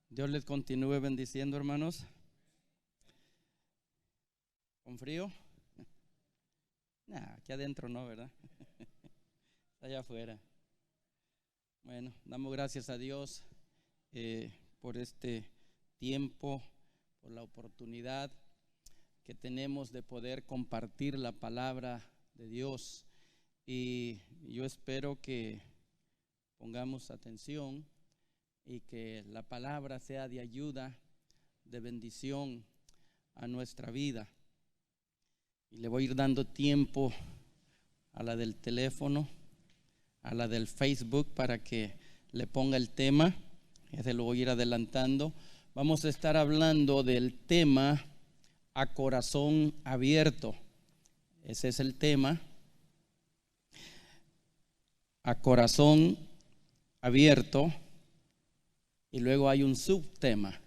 Dios les continúe bendiciendo, hermanos. ¿Con frío? Nah, aquí adentro no, ¿verdad? Allá afuera. Bueno, damos gracias a Dios por este tiempo, por la oportunidad que tenemos de poder compartir la palabra de Dios. Y yo espero que pongamos atención y que la palabra sea de ayuda, de bendición a nuestra vida. Y le voy a ir dando tiempo a la del teléfono, a la del Facebook, para que le ponga el tema. Ya se lo voy a ir adelantando. Vamos a estar hablando del tema a corazón abierto. Ese es el tema. A corazón abierto. Y luego hay un subtema: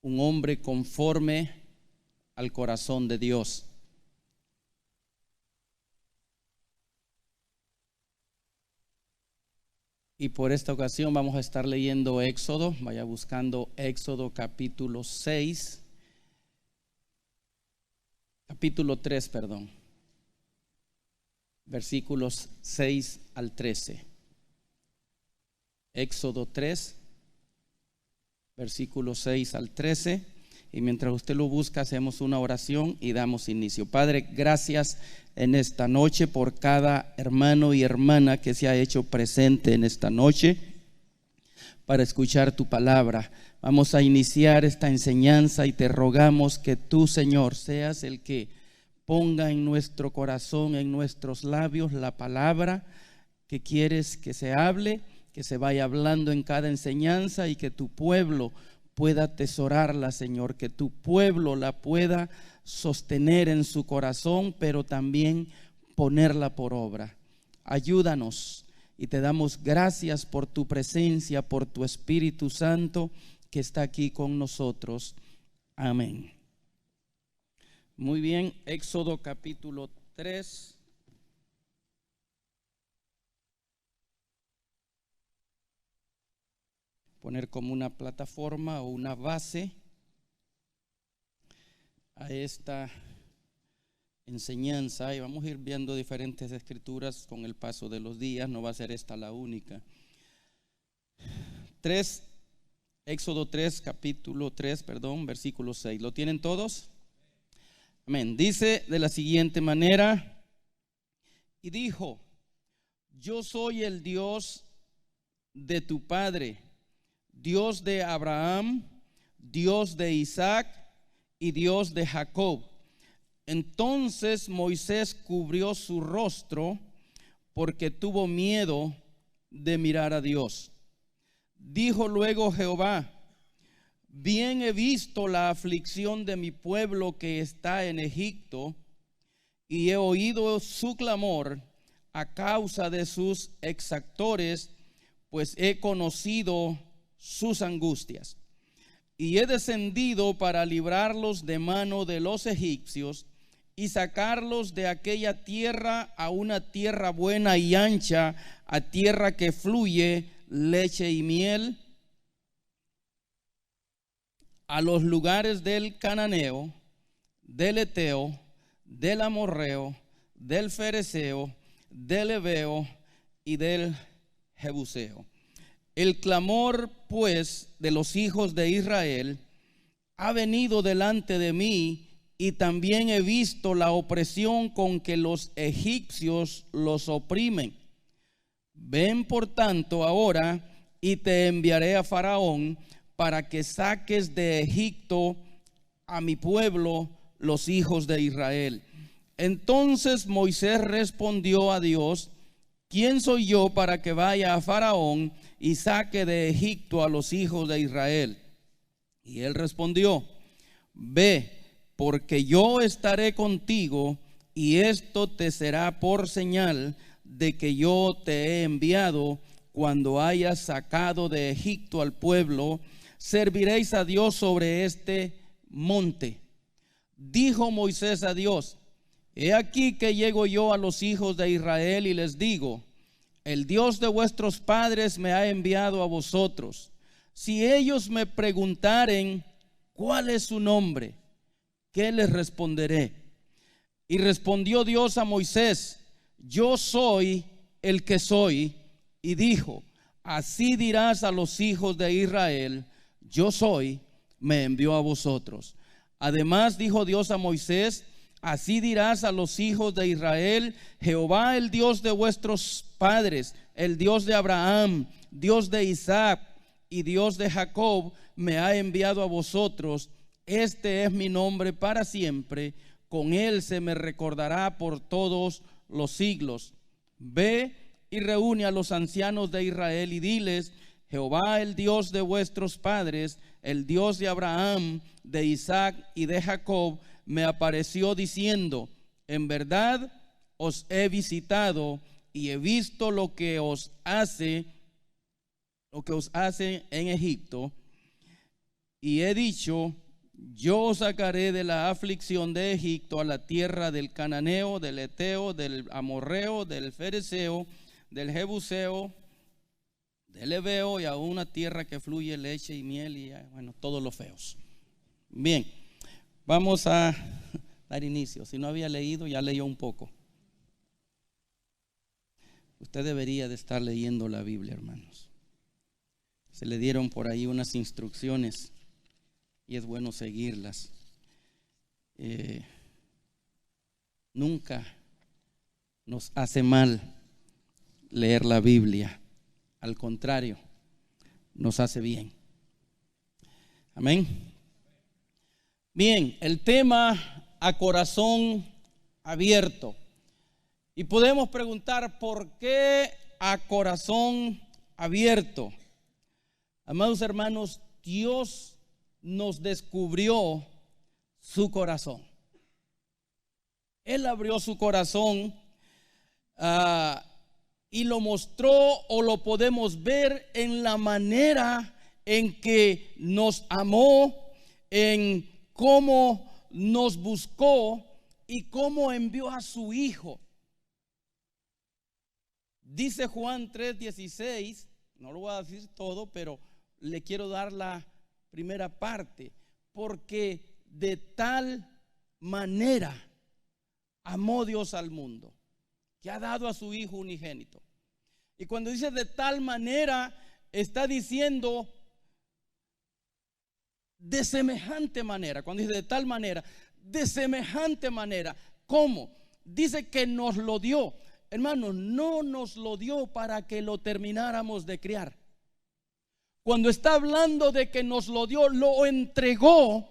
un hombre conforme al corazón de Dios. Y por esta ocasión vamos a estar leyendo Éxodo. Vaya buscando Éxodo capítulo 3, versículos 6 al 13. Éxodo 3, versículos 6 al 13. Y mientras usted lo busca, hacemos una oración y damos inicio. Padre, gracias en esta noche por cada hermano y hermana que se ha hecho presente en esta noche para escuchar tu palabra. Vamos a iniciar esta enseñanza y te rogamos que tú, Señor, seas el que ponga en nuestro corazón, en nuestros labios, la palabra que quieres que se hable, que se vaya hablando en cada enseñanza, y que tu pueblo pueda atesorarla, Señor, que tu pueblo la pueda sostener en su corazón, pero también ponerla por obra. Ayúdanos, y te damos gracias por tu presencia, por tu Espíritu Santo que está aquí con nosotros. Amén. Muy bien, Éxodo capítulo 3. Poner como una plataforma o una base a esta enseñanza, y vamos a ir viendo diferentes escrituras con el paso de los días. No va a ser esta la única. Éxodo 3, capítulo 3, versículo 6. ¿Lo tienen todos? Amén. Dice de la siguiente manera: y dijo: yo soy el Dios de tu padre, Dios de Abraham, Dios de Isaac y Dios de Jacob. Entonces Moisés cubrió su rostro porque tuvo miedo de mirar a Dios. Dijo luego Jehová: bien he visto la aflicción de mi pueblo que está en Egipto, y he oído su clamor a causa de sus exactores, pues he conocido sus angustias, y he descendido para librarlos de mano de los egipcios y sacarlos de aquella tierra a una tierra buena y ancha, a tierra que fluye leche y miel, a los lugares del cananeo, del eteo, del amorreo, del fereceo, del heveo y del jebuseo. El clamor pues de los hijos de Israel ha venido delante de mí, y también he visto la opresión con que los egipcios los oprimen. Ven por tanto ahora, y te enviaré a Faraón para que saques de Egipto a mi pueblo, los hijos de Israel. Entonces Moisés respondió a Dios: ¿quién soy yo para que vaya a Faraón y saque de Egipto a los hijos de Israel? Y él respondió: ve, porque yo estaré contigo, y esto te será por señal de que yo te he enviado. Cuando hayas sacado de Egipto al pueblo, serviréis a Dios sobre este monte. Dijo Moisés a Dios: he aquí que llego yo a los hijos de Israel y les digo: el Dios de vuestros padres me ha enviado a vosotros. Si ellos me preguntaren cuál es su nombre, ¿qué les responderé? Y respondió Dios a Moisés: yo soy el que soy. Y dijo: así dirás a los hijos de Israel: yo soy, me envió a vosotros. Además dijo Dios a Moisés: así dirás a los hijos de Israel: Jehová, el Dios de vuestros padres, el Dios de Abraham, Dios de Isaac y Dios de Jacob, me ha enviado a vosotros. Este es mi nombre para siempre, con él se me recordará por todos los siglos. Ve y reúne a los ancianos de Israel y diles: Jehová, el Dios de vuestros padres, el Dios de Abraham, de Isaac y de Jacob, me apareció diciendo: en verdad os he visitado y he visto lo que os hace en Egipto, y he dicho: yo os sacaré de la aflicción de Egipto a la tierra del cananeo, del eteo, del amorreo, del fereceo, del jebuseo, del heveo, y a una tierra que fluye leche y miel, y bueno, todos los feos. Bien, vamos a dar inicio. Si no había leído, ya leyó un poco. Usted debería de estar leyendo la Biblia, hermanos. Se le dieron por ahí unas instrucciones y es bueno seguirlas. Nunca nos hace mal leer la Biblia. Al contrario, nos hace bien. Amén. Bien, el tema: a corazón abierto. Y podemos preguntar: ¿por qué a corazón abierto? Amados hermanos, Dios nos descubrió su corazón. Él abrió su corazón y lo mostró, o lo podemos ver en la manera en que nos amó, en cómo nos buscó y cómo envió a su Hijo. Dice Juan 3:16, no lo voy a decir todo, pero le quiero dar la primera parte: porque de tal manera amó Dios al mundo, que ha dado a su Hijo unigénito. Y cuando dice de tal manera, está diciendo de semejante manera. Cuando dice de tal manera, de semejante manera. ¿Cómo? Dice que nos lo dio. Hermanos, no nos lo dio para que lo termináramos de criar. Cuando está hablando de que nos lo dio, lo entregó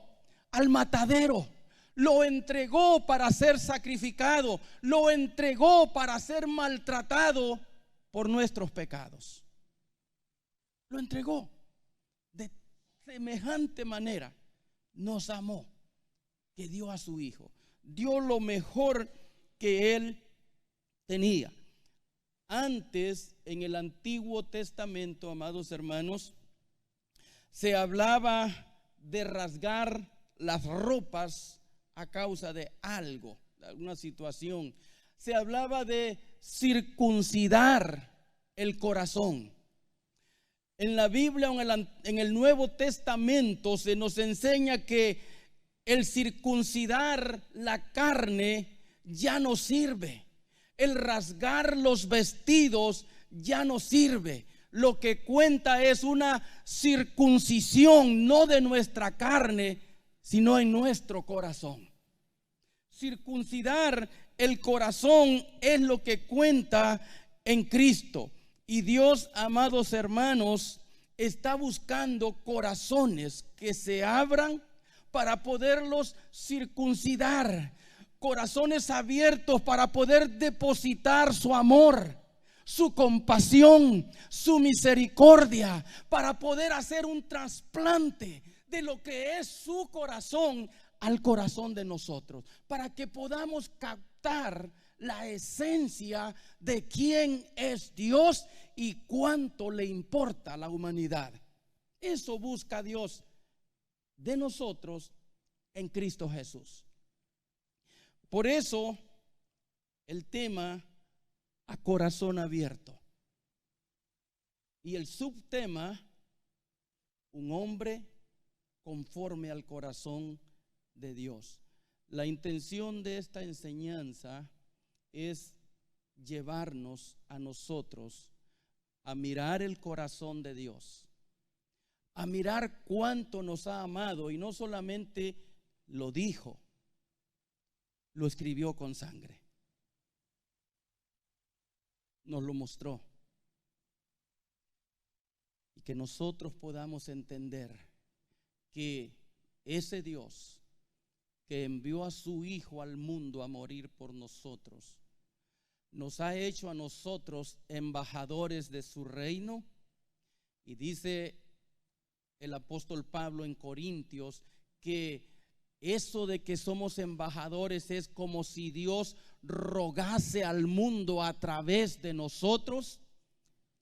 al matadero, lo entregó para ser sacrificado, lo entregó para ser maltratado por nuestros pecados. Lo entregó. De semejante manera nos amó, que dio a su Hijo. Dio lo mejor que Él tenía. Antes, en el Antiguo Testamento, amados hermanos, se hablaba de rasgar las ropas a causa de algo, de alguna situación. Se hablaba de circuncidar el corazón. En la Biblia, en el Nuevo Testamento, se nos enseña que el circuncidar la carne ya no sirve. El rasgar los vestidos ya no sirve. Lo que cuenta es una circuncisión, no de nuestra carne, sino en nuestro corazón. Circuncidar el corazón es lo que cuenta en Cristo. Y Dios, amados hermanos, está buscando corazones que se abran para poderlos circuncidar. Corazones abiertos para poder depositar su amor, su compasión, su misericordia, para poder hacer un trasplante de lo que es su corazón al corazón de nosotros, para que podamos captar la esencia de quién es Dios y cuánto le importa a la humanidad. Eso busca Dios de nosotros en Cristo Jesús. Por eso el tema: a corazón abierto. Y el subtema: un hombre conforme al corazón de Dios. La intención de esta enseñanza es llevarnos a nosotros a mirar el corazón de Dios, a mirar cuánto nos ha amado, y no solamente lo dijo, lo escribió con sangre, nos lo mostró, y que nosotros podamos entender que ese Dios que envió a su Hijo al mundo a morir por nosotros, nos ha hecho a nosotros embajadores de su reino. Y dice el apóstol Pablo en Corintios que eso de que somos embajadores es como si Dios rogase al mundo a través de nosotros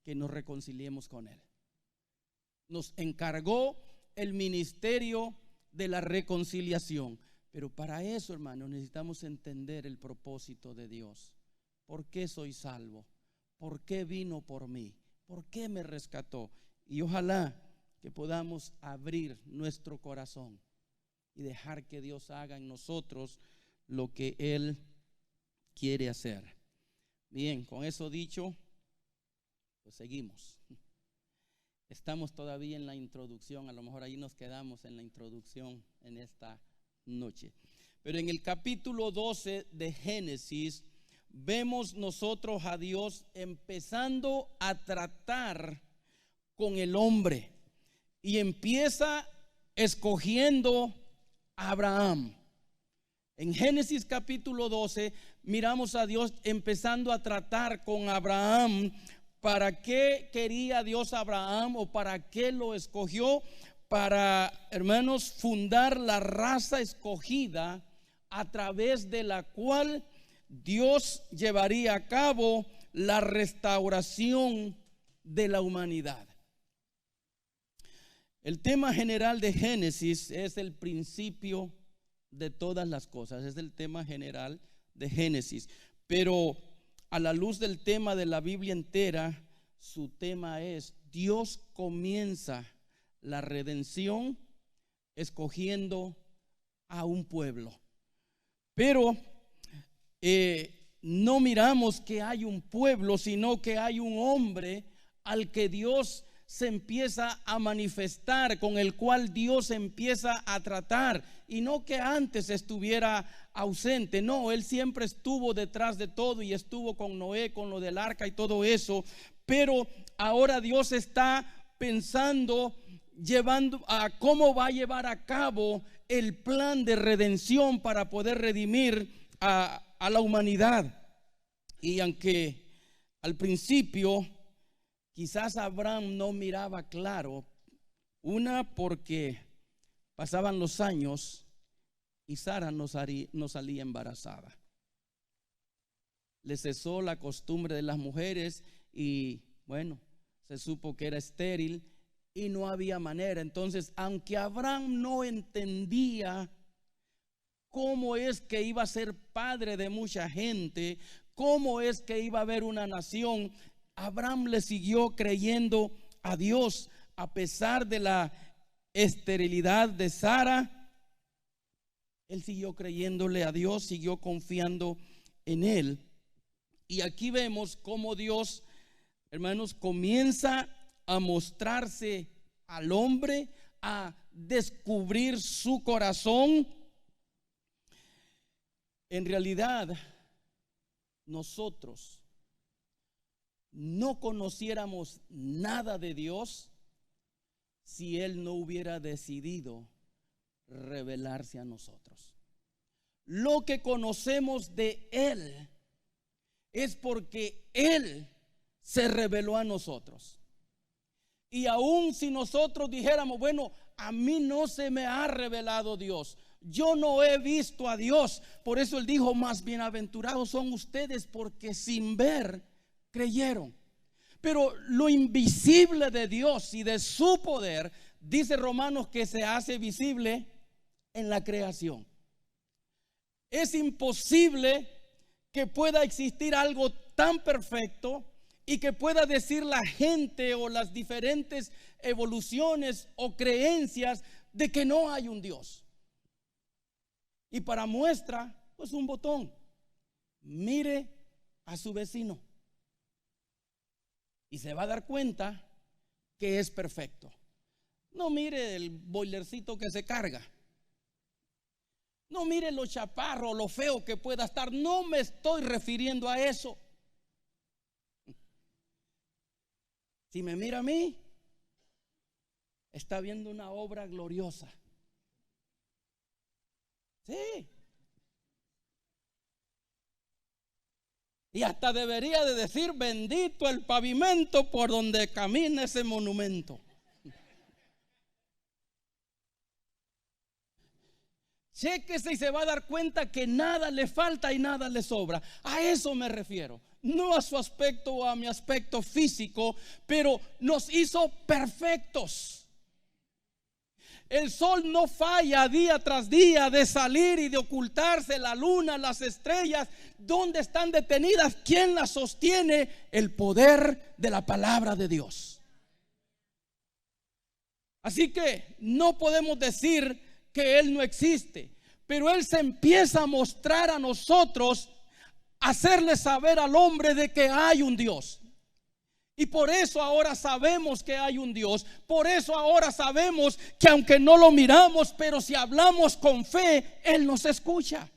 que nos reconciliemos con Él. Nos encargó el ministerio de la reconciliación. Pero para eso, hermanos, necesitamos entender el propósito de Dios. ¿Por qué soy salvo? ¿Por qué vino por mí? ¿Por qué me rescató? Y ojalá que podamos abrir nuestro corazón y dejar que Dios haga en nosotros lo que Él quiere hacer. Bien, con eso dicho, pues seguimos. Estamos todavía en la introducción, a lo mejor ahí nos quedamos en la introducción en esta noche. Pero en el capítulo 12 de Génesis vemos nosotros a Dios empezando a tratar con el hombre, y empieza escogiendo a Abraham. En Génesis capítulo 12 miramos a Dios empezando a tratar con Abraham. ¿Para qué quería Dios a Abraham o para qué lo escogió? Para, hermanos, fundar la raza escogida a través de la cual Dios llevaría a cabo la restauración de la humanidad. El tema general de Génesis es el principio de todas las cosas, es el tema general de Génesis. Pero a la luz del tema de la Biblia entera, su tema es: Dios comienza la redención escogiendo a un pueblo. Pero no miramos que hay un pueblo, sino que hay un hombre al que Dios se empieza a manifestar, con el cual Dios empieza a tratar. Y no que antes estuviera ausente, no, Él siempre estuvo detrás de todo y estuvo con Noé, con lo del arca y todo eso. Pero ahora Dios está pensando, llevando a cómo va a llevar a cabo el plan de redención para poder redimir a la humanidad. Y aunque al principio quizás Abraham no miraba claro, una porque pasaban los años y Sara no salía embarazada. Le cesó la costumbre de las mujeres y bueno, se supo que era estéril y no había manera. Entonces, aunque Abraham no entendía cómo es que iba a ser padre de mucha gente, cómo es que iba a haber una nación, Abraham le siguió creyendo a Dios a pesar de la esterilidad de Sara. Él siguió creyéndole a Dios, siguió confiando en Él. Y aquí vemos cómo Dios, hermanos, comienza a mostrarse al hombre, a descubrir su corazón. En realidad, nosotros no conociéramos nada de Dios si Él no hubiera decidido revelarse a nosotros. Lo que conocemos de Él es porque Él se reveló a nosotros. Y aun si nosotros dijéramos, bueno, a mí no se me ha revelado Dios, yo no he visto a Dios, por eso Él dijo, más bienaventurados son ustedes porque sin ver creyeron. Pero lo invisible de Dios y de su poder, dice Romanos, que se hace visible en la creación. Es imposible que pueda existir algo tan perfecto y que pueda decir la gente o las diferentes evoluciones o creencias de que no hay un Dios. Y para muestra, pues un botón. Mire a su vecino y se va a dar cuenta que es perfecto. No mire el boilercito que se carga. No mire lo chaparro, lo feo que pueda estar. No me estoy refiriendo a eso. Si me mira a mí, está viendo una obra gloriosa. Sí. Y hasta debería de decir: bendito el pavimento por donde camina ese monumento. Chéquese y se va a dar cuenta que nada le falta y nada le sobra. A eso me refiero. No a su aspecto o a mi aspecto físico, pero nos hizo perfectos. El sol no falla día tras día de salir y de ocultarse. La luna, las estrellas, ¿dónde están detenidas? ¿Quién las sostiene? El poder de la palabra de Dios. Así que no podemos decir que Él no existe, pero Él se empieza a mostrar a nosotros, hacerle saber al hombre de que hay un Dios. Y por eso ahora sabemos que hay un Dios. Por eso ahora sabemos que aunque no lo miramos, pero si hablamos con fe, Él nos escucha.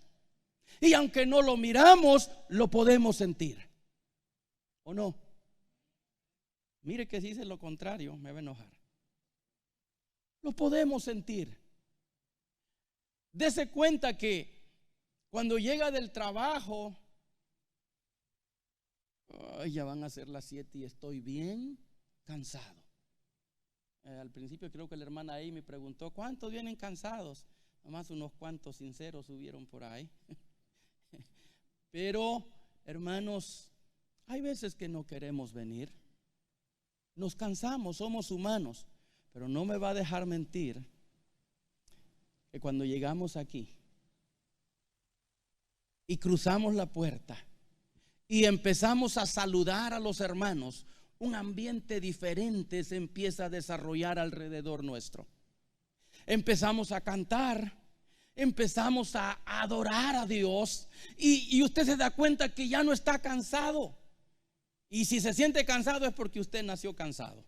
Y aunque no lo miramos, lo podemos sentir. ¿O no? Mire que si dice lo contrario, me va a enojar. Lo podemos sentir. Dese cuenta que cuando llega del trabajo, ya van a ser las 7 y estoy bien cansado. Al principio creo que la hermana ahí me preguntó: ¿cuántos vienen cansados? Nomás unos cuantos sinceros subieron por ahí. Pero hermanos, hay veces que no queremos venir. Nos cansamos, somos humanos. Pero no me va a dejar mentir que cuando llegamos aquí y cruzamos la puerta y empezamos a saludar a los hermanos, un ambiente diferente se empieza a desarrollar alrededor nuestro. Empezamos a cantar, empezamos a adorar a Dios y usted se da cuenta que ya no está cansado. Y si se siente cansado es porque usted nació cansado.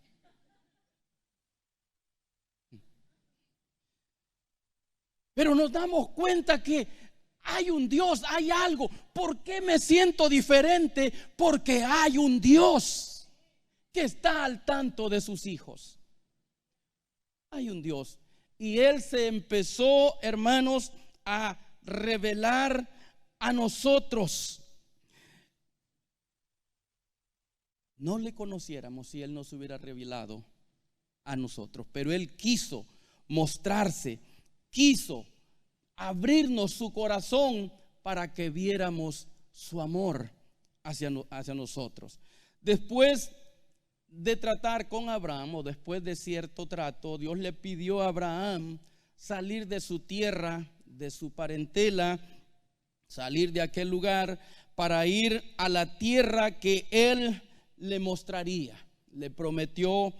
Pero nos damos cuenta que hay un Dios, hay algo. ¿Por qué me siento diferente? Porque hay un Dios que está al tanto de sus hijos. Hay un Dios. Y Él se empezó, hermanos, a revelar a nosotros. No le conociéramos si Él nos hubiera revelado a nosotros. Pero Él quiso mostrarse, quiso abrirnos su corazón para que viéramos su amor hacia nosotros. Después de tratar con Abraham, o después de cierto trato, Dios le pidió a Abraham salir de su tierra, de su parentela, salir de aquel lugar para ir a la tierra que Él le mostraría. Le prometió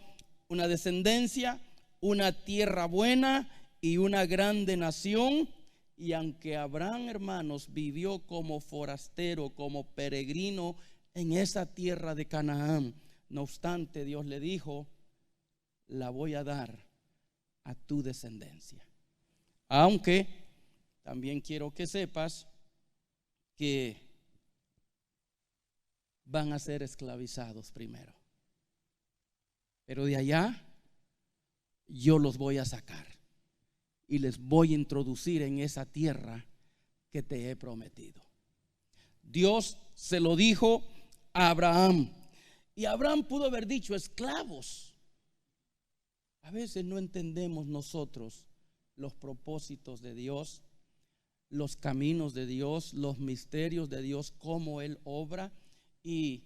una descendencia, una tierra buena y una grande nación. Y aunque Abraham, hermanos, vivió como forastero, como peregrino en esa tierra de Canaán, no obstante, Dios le dijo: la voy a dar a tu descendencia. Aunque también quiero que sepas que van a ser esclavizados primero, pero de allá yo los voy a sacar y les voy a introducir en esa tierra que te he prometido. Dios se lo dijo a Abraham. Y Abraham pudo haber dicho: esclavos. A veces no entendemos nosotros los propósitos de Dios, los caminos de Dios, los misterios de Dios, cómo Él obra. Y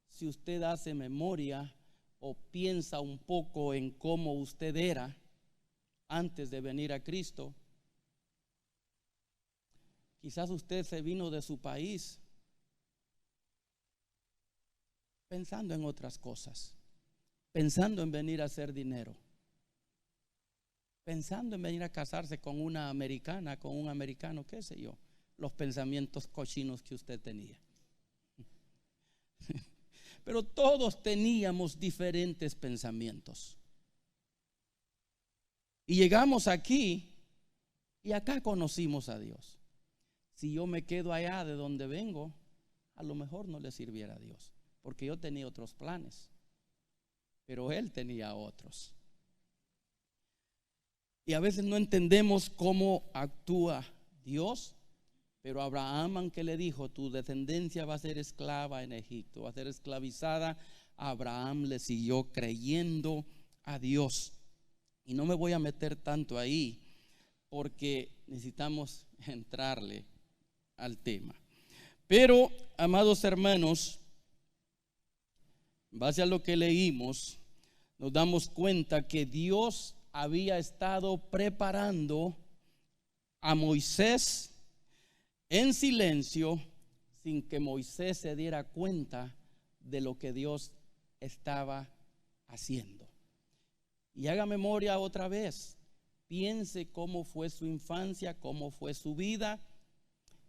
si usted hace memoria o piensa un poco en cómo usted era antes de venir a Cristo, quizás usted se vino de su país pensando en otras cosas, pensando en venir a hacer dinero, pensando en venir a casarse con una americana, con un americano, qué sé yo, los pensamientos cochinos que usted tenía. Pero todos teníamos diferentes pensamientos. Y llegamos aquí y acá conocimos a Dios. Si yo me quedo allá de donde vengo, a lo mejor no le sirviera a Dios, porque yo tenía otros planes, pero Él tenía otros. Y a veces no entendemos cómo actúa Dios, pero Abraham, aunque le dijo, tu descendencia va a ser esclava en Egipto, va a ser esclavizada, Abraham le siguió creyendo a Dios. Y no me voy a meter tanto ahí, porque necesitamos entrarle al tema. Pero, amados hermanos, en base a lo que leímos, nos damos cuenta que Dios había estado preparando a Moisés en silencio, sin que Moisés se diera cuenta de lo que Dios estaba haciendo. Y haga memoria otra vez, piense cómo fue su infancia, cómo fue su vida,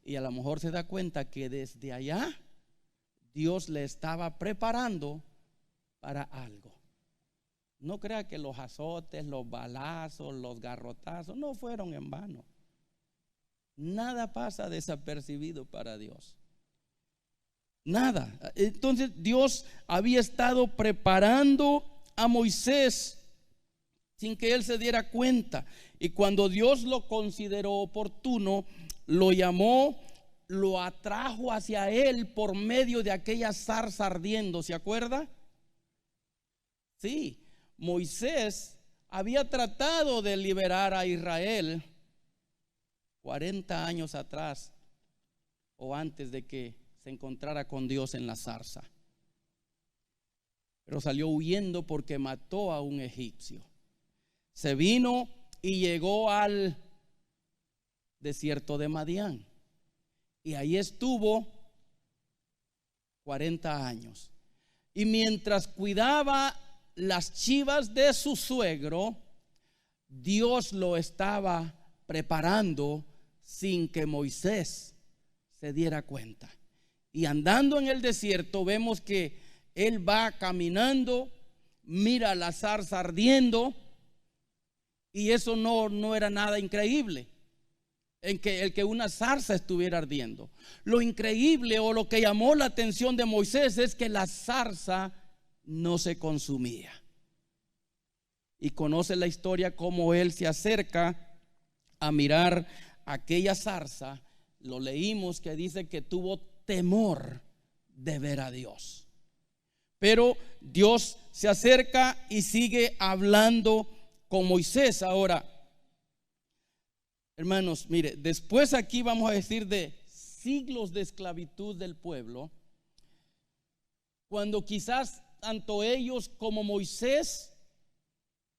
y a lo mejor se da cuenta que desde allá Dios le estaba preparando para algo. No crea que los azotes, los balazos, los garrotazos no fueron en vano. Nada pasa desapercibido para Dios. Nada. Entonces Dios había estado preparando a Moisés sin que él se diera cuenta. Y cuando Dios lo consideró oportuno, lo llamó, lo atrajo hacia él por medio de aquella zarza ardiendo. ¿Se acuerda? Sí. Moisés había tratado de liberar a Israel 40 años atrás o antes de que se encontrara con Dios en la zarza. Pero salió huyendo porque mató a un egipcio. Se vino y llegó al desierto de Madián. Y ahí estuvo 40 años. Y mientras cuidaba las chivas de su suegro, Dios lo estaba preparando sin que Moisés se diera cuenta. Y andando en el desierto vemos que él va caminando, mira la zarza ardiendo, y eso no era nada increíble, el que una zarza estuviera ardiendo. Lo increíble o lo que llamó la atención de Moisés es que la zarza no se consumía. Y conoce la historia cómo él se acerca a mirar aquella zarza. Lo leímos que dice que tuvo temor de ver a Dios. Pero Dios se acerca y sigue hablando con Moisés. Ahora, hermanos, mire, después aquí vamos a decir de siglos de esclavitud del pueblo, cuando quizás tanto ellos como Moisés,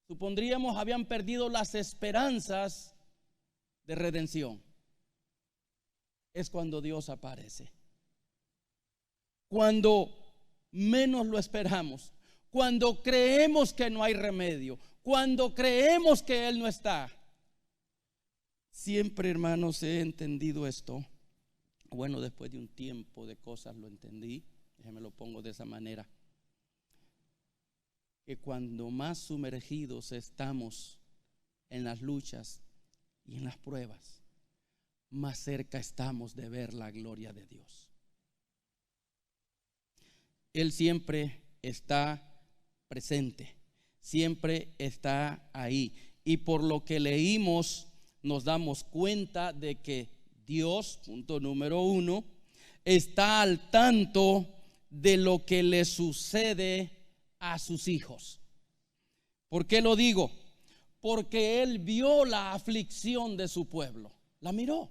supondríamos, habían perdido las esperanzas de redención. Es cuando Dios aparece. Cuando menos lo esperamos. Cuando creemos que no hay remedio. Cuando creemos que Él no está. Siempre, hermanos, he entendido esto. Bueno, después de un tiempo de cosas lo entendí. Déjeme lo pongo de esa manera. Que cuando más sumergidos estamos en las luchas y en las pruebas, más cerca estamos de ver la gloria de Dios. Él siempre está presente, siempre está ahí. Y por lo que leímos, nos damos cuenta de que Dios, punto número 1, está al tanto de lo que le sucede a sus hijos. ¿Por qué lo digo? Porque Él vio la aflicción de su pueblo. La miró.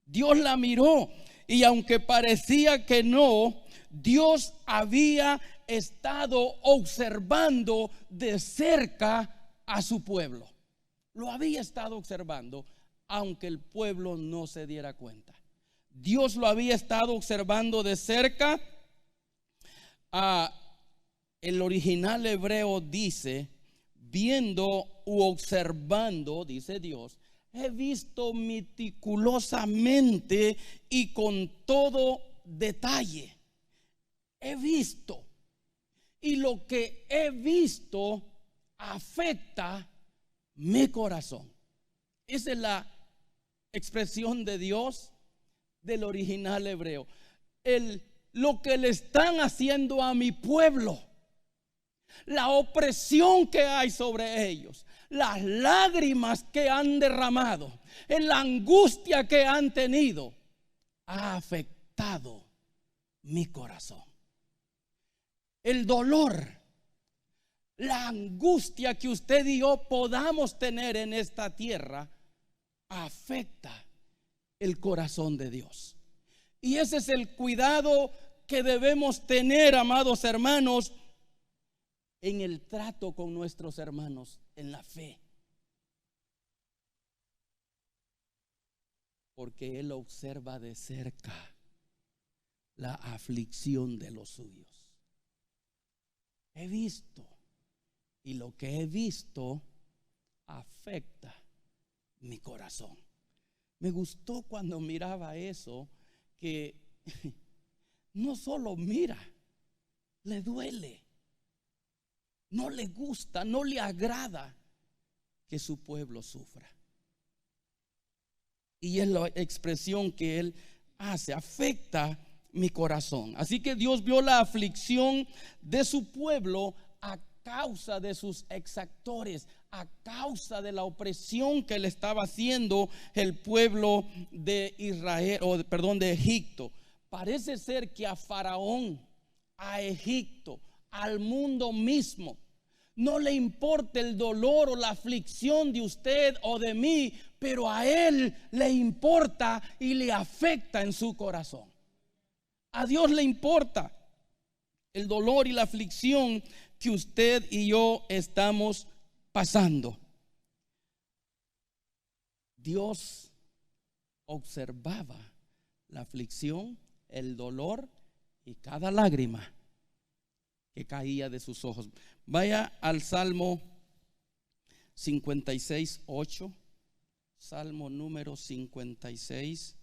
Dios la miró. Y aunque parecía que no, Dios había estado observando de cerca a su pueblo. Lo había estado observando, aunque el pueblo no se diera cuenta. Dios lo había estado observando de cerca. el original hebreo dice, viendo u observando, dice Dios, he visto meticulosamente y con todo detalle. He visto. Y lo que he visto afecta mi corazón. Esa es la expresión de Dios del original hebreo. Lo que le están haciendo a mi pueblo, la opresión que hay sobre ellos, las lágrimas que han derramado, la angustia que han tenido, ha afectado mi corazón. El dolor, la angustia que usted y yo podamos tener en esta tierra afecta el corazón de Dios. Y ese es el cuidado que debemos tener, amados hermanos, en el trato con nuestros hermanos en la fe. Porque Él observa de cerca la aflicción de los suyos. He visto, y lo que he visto afecta mi corazón. Me gustó cuando miraba eso, que no solo mira, le duele, no le gusta, no le agrada que su pueblo sufra. Y es la expresión que Él hace, afecta mi corazón. Así que Dios vio la aflicción de su pueblo a causa de sus exactores, a causa de la opresión que le estaba haciendo el pueblo de Israel, de Egipto. Parece ser que a Faraón, a Egipto, al mundo mismo, no le importa el dolor o la aflicción de usted o de mí, pero a él le importa y le afecta en su corazón. A Dios le importa el dolor y la aflicción que usted y yo estamos pasando. Dios observaba la aflicción, el dolor y cada lágrima que caía de sus ojos. Vaya al Salmo 56:8. Salmo número 56.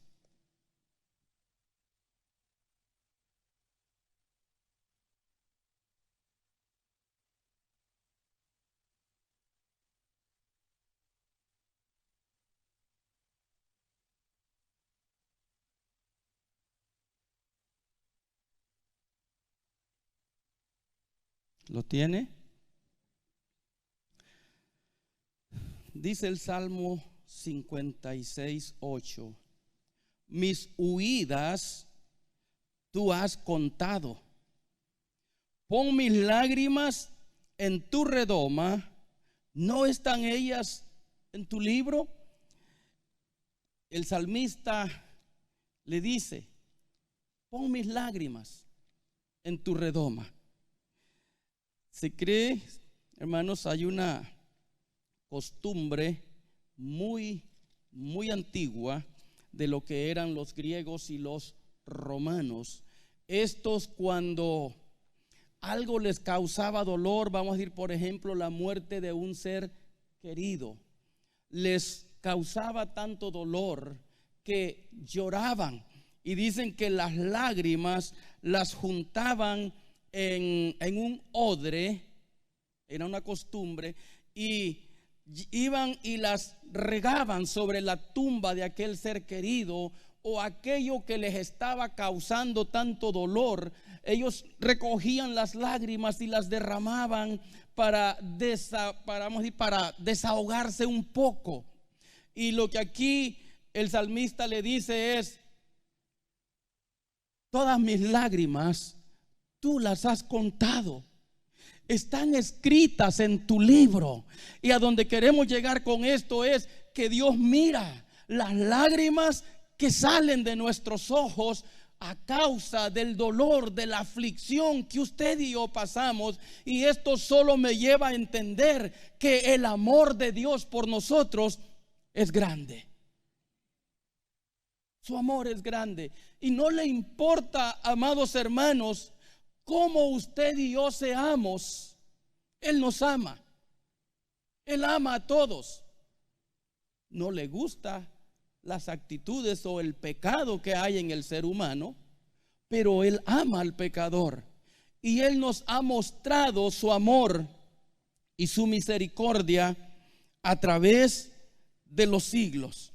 ¿Lo tiene? Dice el Salmo 56:8. Mis huidas tú has contado. Pon mis lágrimas en tu redoma. ¿No están ellas en tu libro? El salmista le dice: pon mis lágrimas en tu redoma. Se cree, hermanos, hay una costumbre muy antigua de lo que eran los griegos y los romanos. Estos, cuando algo les causaba dolor, vamos a decir por ejemplo la muerte de un ser querido, les causaba tanto dolor que lloraban, y dicen que las lágrimas las juntaban en un odre, era una costumbre, y iban y las regaban sobre la tumba de aquel ser querido o aquello que les estaba causando tanto dolor. Ellos recogían las lágrimas y las derramaban para desahogarse un poco. Y lo que aquí el salmista le dice es: todas mis lágrimas tú las has contado, están escritas en tu libro. Y a donde queremos llegar con esto es que Dios mira las lágrimas que salen de nuestros ojos a causa del dolor, de la aflicción que usted y yo pasamos. Y esto solo me lleva a entender que el amor de Dios por nosotros es grande. Su amor es grande y no le importa, amados hermanos, como usted y yo seamos, Él nos ama. Él ama a todos. No le gusta las actitudes o el pecado que hay en el ser humano, pero Él ama al pecador. Y Él nos ha mostrado su amor y su misericordia a través de los siglos.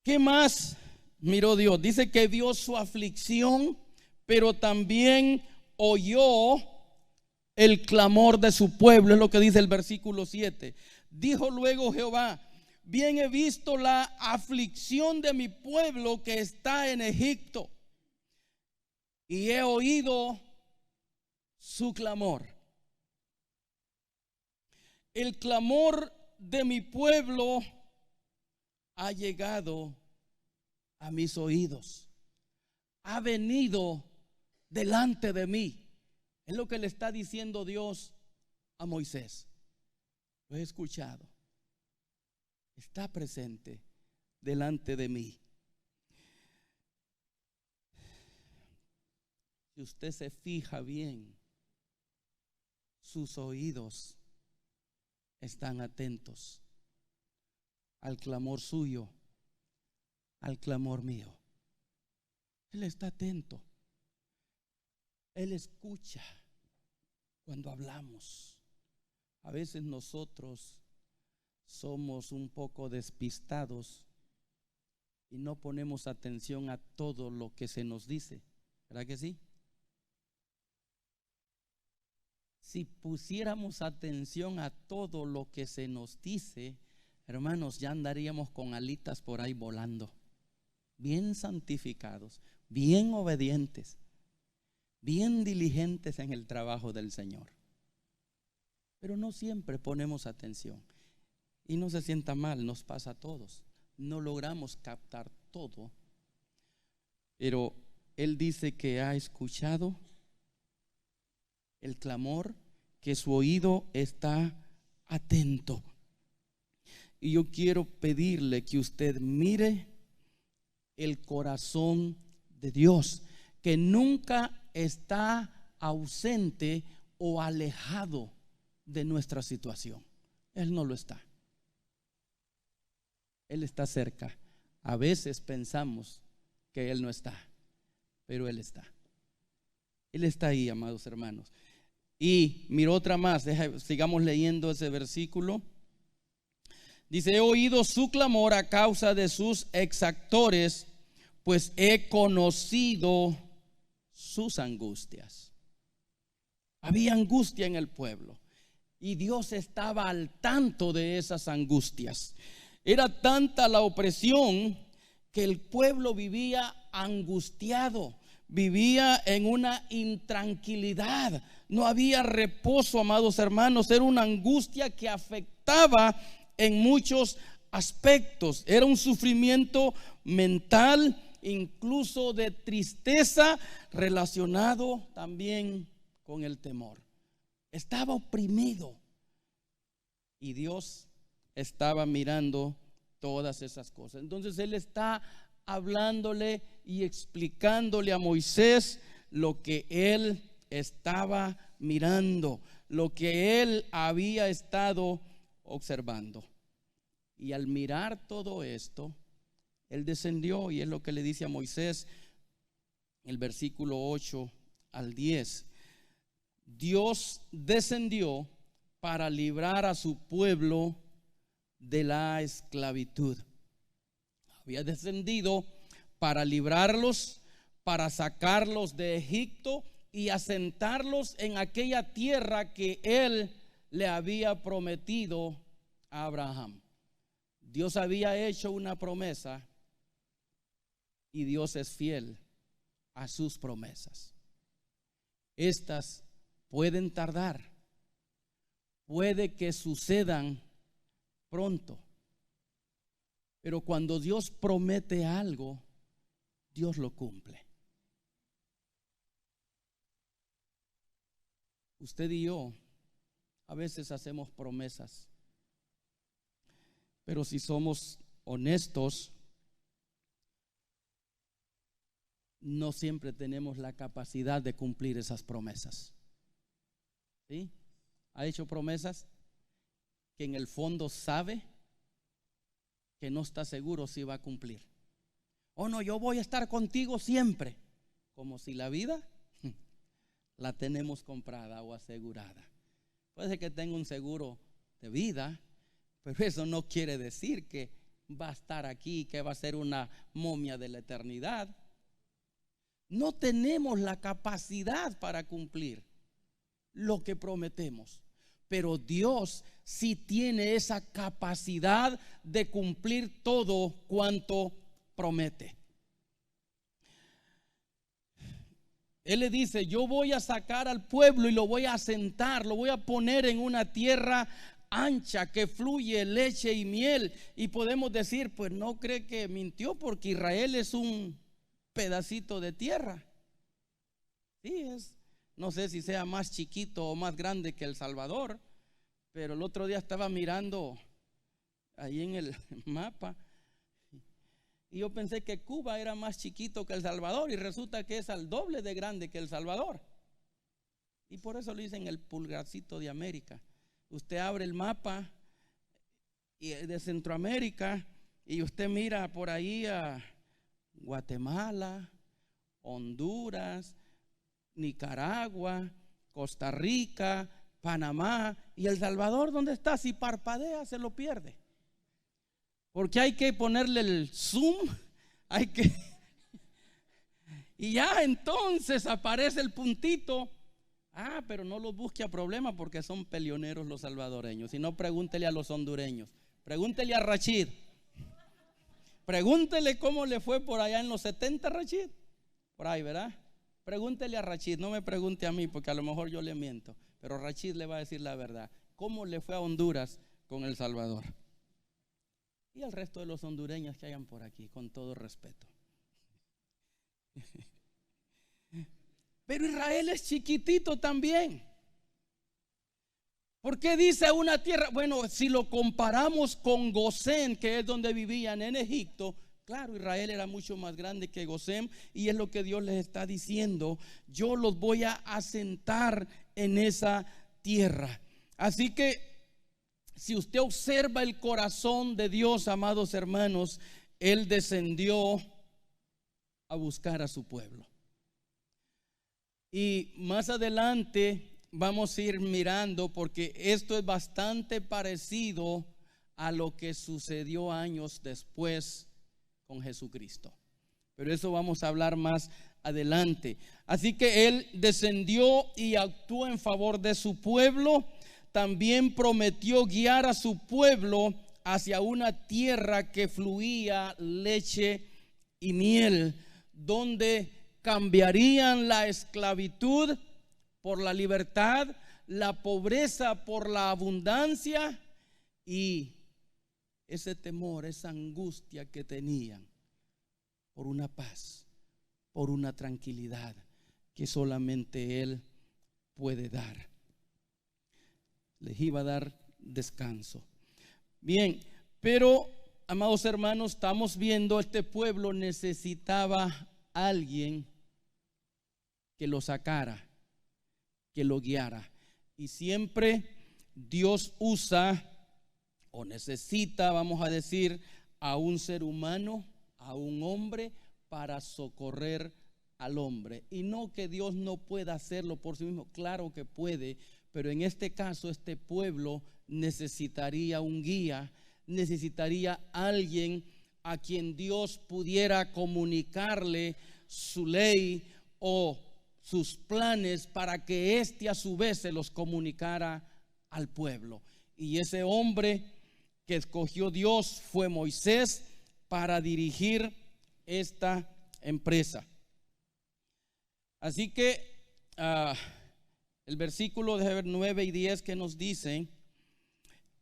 ¿Qué más miró Dios? Dice que vio su aflicción, pero también oyó el clamor de su pueblo. Es lo que dice el versículo 7. Dijo luego Jehová: bien he visto la aflicción de mi pueblo que está en Egipto, y he oído su clamor. El clamor de mi pueblo ha llegado a mis oídos, ha venido delante de mí. Es lo que le está diciendo Dios a Moisés. Lo he escuchado, está presente delante de mí. Si usted se fija bien, sus oídos están atentos al clamor suyo, al clamor mío. Él está atento. Él escucha cuando hablamos. A veces nosotros somos un poco despistados y no ponemos atención a todo lo que se nos dice. ¿Verdad que sí? Si pusiéramos atención a todo lo que se nos dice, hermanos, ya andaríamos con alitas por ahí volando, bien santificados, bien obedientes, bien diligentes en el trabajo del Señor. Pero no siempre ponemos atención. Y no se sienta mal, nos pasa a todos. No logramos captar todo. Pero Él dice que ha escuchado el clamor, que su oído está atento. Y yo quiero pedirle que usted mire el corazón de Dios, que nunca está ausente o alejado de nuestra situación. Él no lo está. Él está cerca. A veces pensamos que Él no está, pero Él está. Él está ahí, amados hermanos. Y miro otra más, sigamos leyendo ese versículo. Dice: he oído su clamor a causa de sus exactores, pues he conocido sus angustias. Había angustia en el pueblo y Dios estaba al tanto de esas angustias. Era tanta la opresión que el pueblo vivía angustiado, vivía en una intranquilidad. No había reposo, amados hermanos. Era una angustia que afectaba en muchos aspectos. Era un sufrimiento mental, incluso de tristeza, relacionado también con el temor. Estaba oprimido y Dios estaba mirando todas esas cosas. Entonces Él está hablándole y explicándole a Moisés lo que Él estaba mirando, lo que Él había estado observando. Y al mirar todo esto, Él descendió, y es lo que le dice a Moisés, el versículo 8 al 10. Dios descendió para librar a su pueblo de la esclavitud. Había descendido para librarlos, para sacarlos de Egipto y asentarlos en aquella tierra que Él le había prometido a Abraham. Dios había hecho una promesa y Dios es fiel a sus promesas. Estas pueden tardar, puede que sucedan pronto, pero cuando Dios promete algo, Dios lo cumple. Usted y yo a veces hacemos promesas, pero si somos honestos, no siempre tenemos la capacidad de cumplir esas promesas. ¿Sí? ¿Ha hecho promesas que en el fondo sabe que no está seguro si va a cumplir? Oh, no, yo voy a estar contigo siempre, como si la vida la tenemos comprada o asegurada. Puede ser que tenga un seguro de vida, pero eso no quiere decir que va a estar aquí, que va a ser una momia de la eternidad. No tenemos la capacidad para cumplir lo que prometemos, pero Dios sí tiene esa capacidad de cumplir todo cuanto promete. Él le dice: yo voy a sacar al pueblo y lo voy a asentar, lo voy a poner en una tierra ancha que fluye leche y miel. Y podemos decir, pues no cree que mintió, porque Israel es un pedacito de tierra. Sí, no sé si sea más chiquito o más grande que El Salvador, pero el otro día estaba mirando ahí en el mapa y yo pensé que Cuba era más chiquito que El Salvador, y resulta que es al doble de grande que El Salvador. Y por eso le dicen el pulgarcito de América. Usted abre el mapa de Centroamérica y usted mira por ahí a Guatemala, Honduras, Nicaragua, Costa Rica, Panamá, y El Salvador, ¿dónde está? Si parpadea se lo pierde, porque hay que ponerle el zoom, y ya entonces aparece el puntito. Pero no los busque a problemas, porque son peleoneros los salvadoreños. Si no, pregúntele a los hondureños, pregúntele a Rachid, pregúntele cómo le fue por allá en los 70, Rachid, por ahí, ¿verdad? Pregúntele a Rachid, no me pregunte a mí, porque a lo mejor yo le miento, pero Rachid le va a decir la verdad, cómo le fue a Honduras con El Salvador. Y al resto de los hondureños que hayan por aquí, con todo respeto. Pero Israel es chiquitito también. ¿Por qué dice una tierra? Bueno, si lo comparamos con Gosén, que es donde vivían en Egipto, claro, Israel era mucho más grande que Gosén, y es lo que Dios les está diciendo: yo los voy a asentar en esa tierra. Así que si usted observa el corazón de Dios, amados hermanos, Él descendió a buscar a su pueblo. Y más adelante vamos a ir mirando, porque esto es bastante parecido a lo que sucedió años después con Jesucristo, pero eso vamos a hablar más adelante. Así que Él descendió y actuó en favor de su pueblo. También prometió guiar a su pueblo hacia una tierra que fluía leche y miel, donde cambiarían la esclavitud por la libertad, la pobreza por la abundancia, y ese temor, esa angustia que tenían, por una paz, por una tranquilidad que solamente Él puede dar. Les iba a dar descanso. Bien, pero amados hermanos, estamos viendo, este pueblo necesitaba alguien que lo sacara, que lo guiara. Y siempre Dios usa o necesita, vamos a decir, a un ser humano, a un hombre, para socorrer al hombre. Y no que Dios no pueda hacerlo por sí mismo, claro que puede, pero en este caso este pueblo necesitaría un guía, necesitaría alguien a quien Dios pudiera comunicarle su ley o sus planes, para que éste a su vez se los comunicara al pueblo. Y ese hombre que escogió Dios fue Moisés para dirigir esta empresa. Así que el versículo de 9 y 10 que nos dice: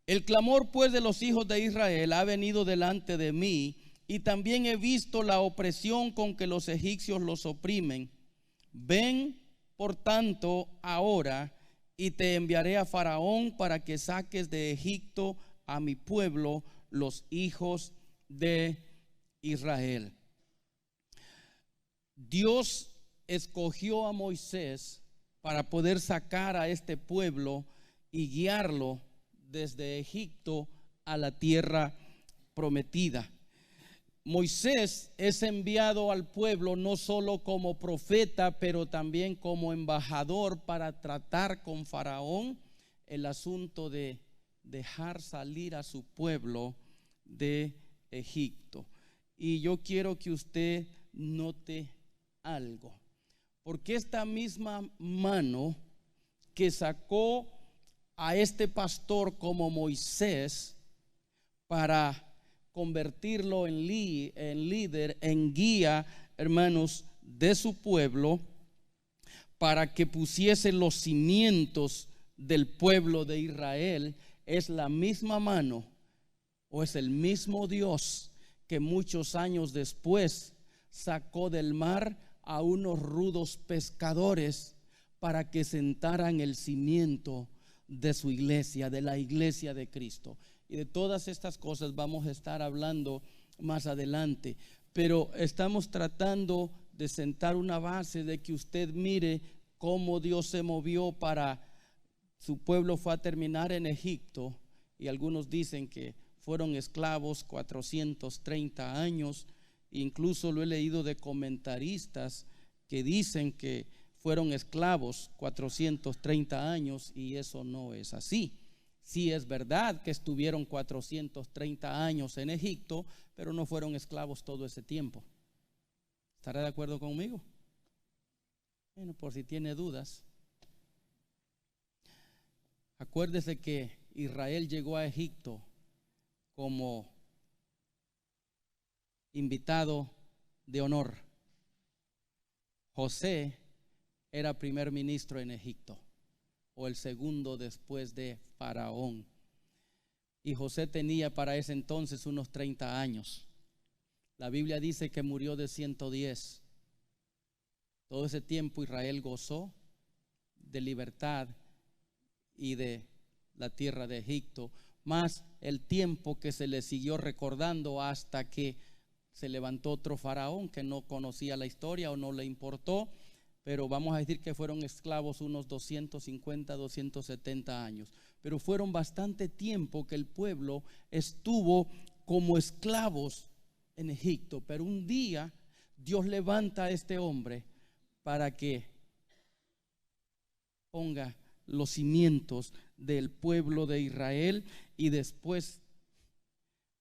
el clamor pues de los hijos de Israel ha venido delante de mí, y también he visto la opresión con que los egipcios los oprimen. Ven por tanto ahora, y te enviaré a Faraón para que saques de Egipto a mi pueblo, los hijos de Israel. Dios escogió a Moisés para poder sacar a este pueblo y guiarlo desde Egipto a la tierra prometida. Moisés es enviado al pueblo no solo como profeta, pero también como embajador para tratar con Faraón el asunto de dejar salir a su pueblo de Egipto. Y yo quiero que usted note algo, porque esta misma mano que sacó a este pastor como Moisés para convertirlo en líder, en guía, hermanos, de su pueblo, para que pusiese los cimientos del pueblo de Israel, es la misma mano o es el mismo Dios que muchos años después sacó del mar a unos rudos pescadores para que sentaran el cimiento de su iglesia, de la iglesia de Cristo. Y de todas estas cosas vamos a estar hablando más adelante, pero estamos tratando de sentar una base de que usted mire cómo Dios se movió para su pueblo. Fue a terminar en Egipto, y algunos dicen que fueron esclavos 430 años. Incluso lo he leído de comentaristas que dicen que fueron esclavos 430 años, y eso no es así. Sí es verdad que estuvieron 430 años en Egipto, pero no fueron esclavos todo ese tiempo. ¿Estará de acuerdo conmigo? Bueno, por si tiene dudas, acuérdese que Israel llegó a Egipto como invitado de honor. José era primer ministro en Egipto, o el segundo después de Faraón, y José tenía para ese entonces unos 30 años. La Biblia dice que murió de 110. Todo ese tiempo Israel gozó de libertad y de la tierra de Egipto, más el tiempo que se le siguió recordando hasta que se levantó otro faraón que no conocía la historia o no le importó, pero vamos a decir que fueron esclavos unos 250, 270 años. Pero fueron bastante tiempo que el pueblo estuvo como esclavos en Egipto. Pero un día Dios levanta a este hombre para que ponga los cimientos del pueblo de Israel, y después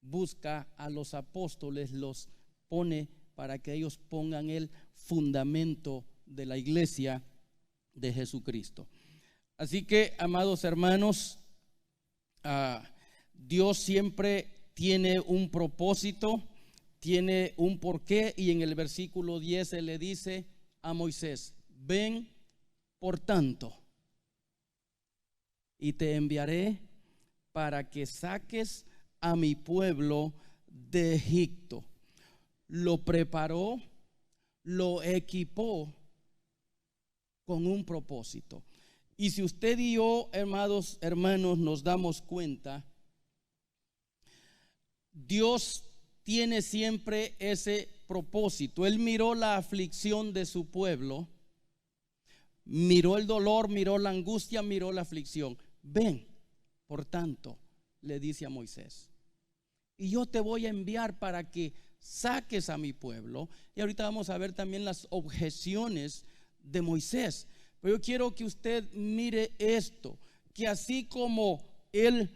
busca a los apóstoles, los pone para que ellos pongan el fundamento de la iglesia de Jesucristo. Así que, amados hermanos, Dios siempre tiene un propósito, tiene un porqué, y en el versículo 10 Él le dice a Moisés: ven, por tanto, y te enviaré para que saques a mi pueblo de Egipto. Lo preparó, lo equipó con un propósito. Y si usted y yo, hermanos, nos damos cuenta, Dios tiene siempre ese propósito. Él miró la aflicción de su pueblo, miró el dolor, miró la angustia, miró la aflicción. Ven, por tanto, le dice a Moisés, y yo te voy a enviar para que saques a mi pueblo. Y ahorita vamos a ver también las objeciones de Moisés. Pero yo quiero que usted mire esto, que así como él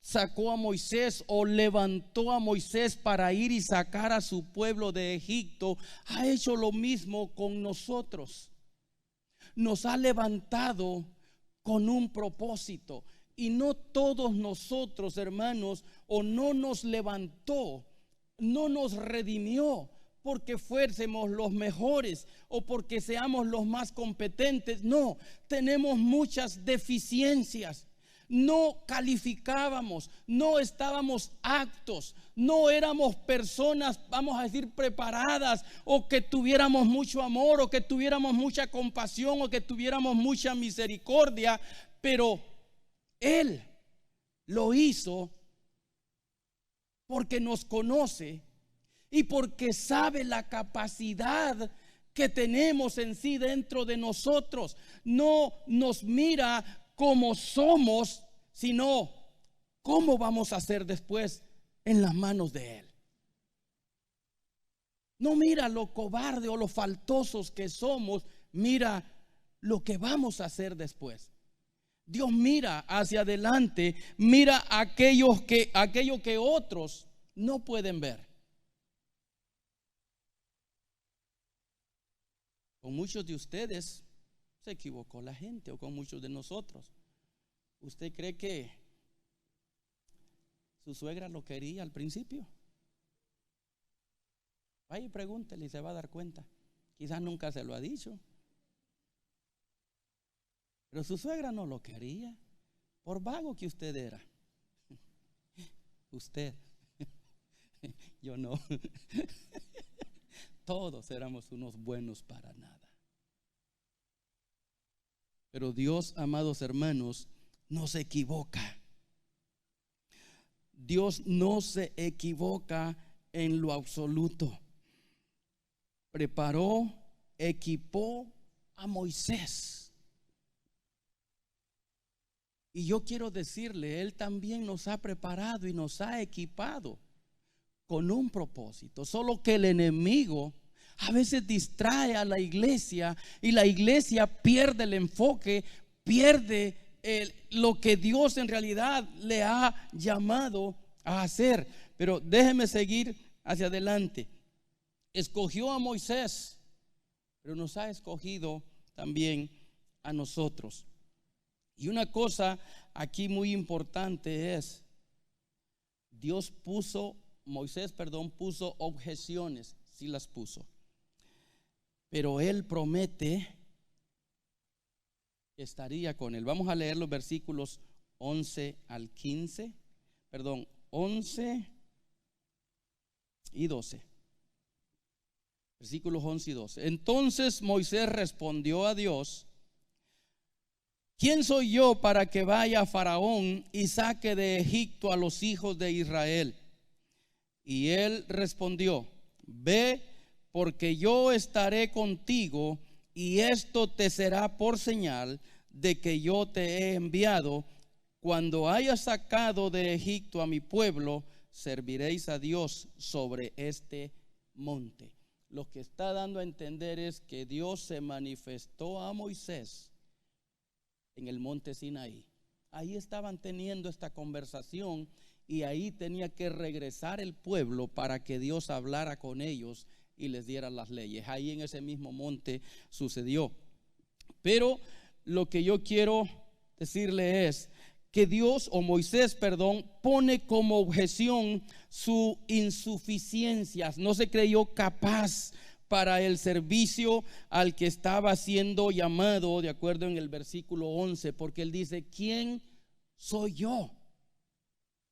sacó a Moisés o levantó a Moisés para ir y sacar a su pueblo de Egipto, ha hecho lo mismo con nosotros. Nos ha levantado con un propósito, y no todos nosotros, hermanos, o no nos levantó, no nos redimió porque fuésemos los mejores o porque seamos los más competentes. No, tenemos muchas deficiencias. No calificábamos, no estábamos aptos, no éramos personas, vamos a decir, preparadas, o que tuviéramos mucho amor, o que tuviéramos mucha compasión, o que tuviéramos mucha misericordia. Pero Él lo hizo porque nos conoce y porque sabe la capacidad que tenemos en sí dentro de nosotros. No nos mira como somos, sino cómo vamos a ser después en las manos de Él. No mira lo cobarde o lo faltosos que somos, mira lo que vamos a hacer después. Dios mira hacia adelante, mira aquello que otros no pueden ver. Con muchos de ustedes se equivocó la gente, o con muchos de nosotros. ¿Usted cree que su suegra lo quería al principio? Vaya y pregúntele y se va a dar cuenta. Quizás nunca se lo ha dicho. Pero su suegra no lo quería, por vago que usted era. Usted, yo no. Todos éramos unos buenos para nada. Pero Dios, amados hermanos, no se equivoca. Dios no se equivoca en lo absoluto. Preparó, equipó a Moisés. Y yo quiero decirle, Él también nos ha preparado y nos ha equipado con un propósito. Solo que el enemigo a veces distrae a la iglesia y la iglesia pierde el enfoque, pierde lo que Dios en realidad le ha llamado a hacer. Pero déjeme seguir hacia adelante. Escogió a Moisés, pero nos ha escogido también a nosotros. Y una cosa aquí muy importante es, Moisés puso objeciones, sí las puso. Pero Él promete que estaría con él. Vamos a leer los versículos 11 y 12. Versículos 11 y 12. Entonces Moisés respondió a Dios: ¿quién soy yo para que vaya a Faraón y saque de Egipto a los hijos de Israel? Y él respondió: ve, porque yo estaré contigo, y esto te será por señal de que yo te he enviado. Cuando hayas sacado de Egipto a mi pueblo, serviréis a Dios sobre este monte. Lo que está dando a entender es que Dios se manifestó a Moisés en el monte Sinaí. Ahí estaban teniendo esta conversación y ahí tenía que regresar el pueblo para que Dios hablara con ellos y les diera las leyes. Ahí en ese mismo monte sucedió. Pero lo que yo quiero decirle es que Moisés, pone como objeción su insuficiencia. No se creyó capaz para el servicio al que estaba siendo llamado, de acuerdo en el versículo 11, porque él dice: ¿quién soy yo?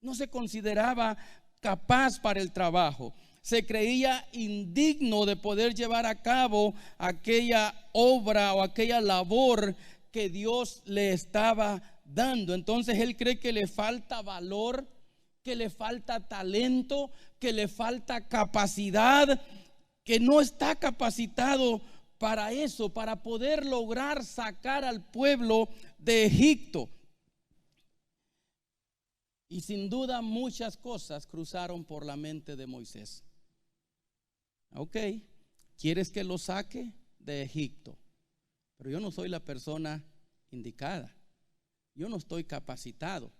No se consideraba capaz para el trabajo. Se creía indigno de poder llevar a cabo aquella obra o aquella labor que Dios le estaba dando. Entonces él cree que le falta valor, que le falta talento, que le falta capacidad, que no está capacitado para eso, para poder lograr sacar al pueblo de Egipto. Y sin duda muchas cosas cruzaron por la mente de Moisés. Ok, ¿quieres que lo saque de Egipto? Pero yo no soy la persona indicada. Yo no estoy capacitado.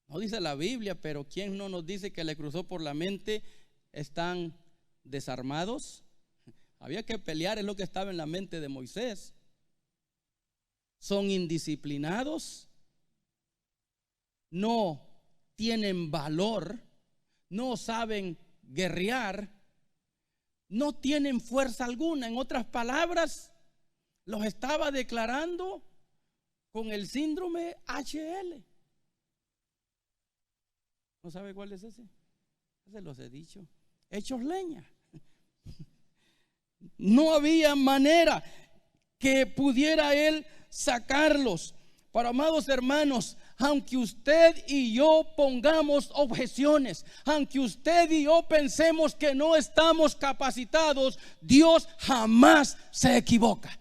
No dice la Biblia, pero ¿quién no nos dice que le cruzó por la mente? ¿Están desarmados? Había que pelear, es lo que estaba en la mente de Moisés. ¿Son indisciplinados? ¿No tienen valor? ¿No saben guerrear? ¿No tienen fuerza alguna? En otras palabras, los estaba declarando con el síndrome HL. ¿No sabe cuál es ese? Se los he dicho. Hechos leña. No había manera que pudiera él sacarlos. Pero amados hermanos, aunque usted y yo pongamos objeciones, aunque usted y yo pensemos que no estamos capacitados, Dios jamás se equivoca.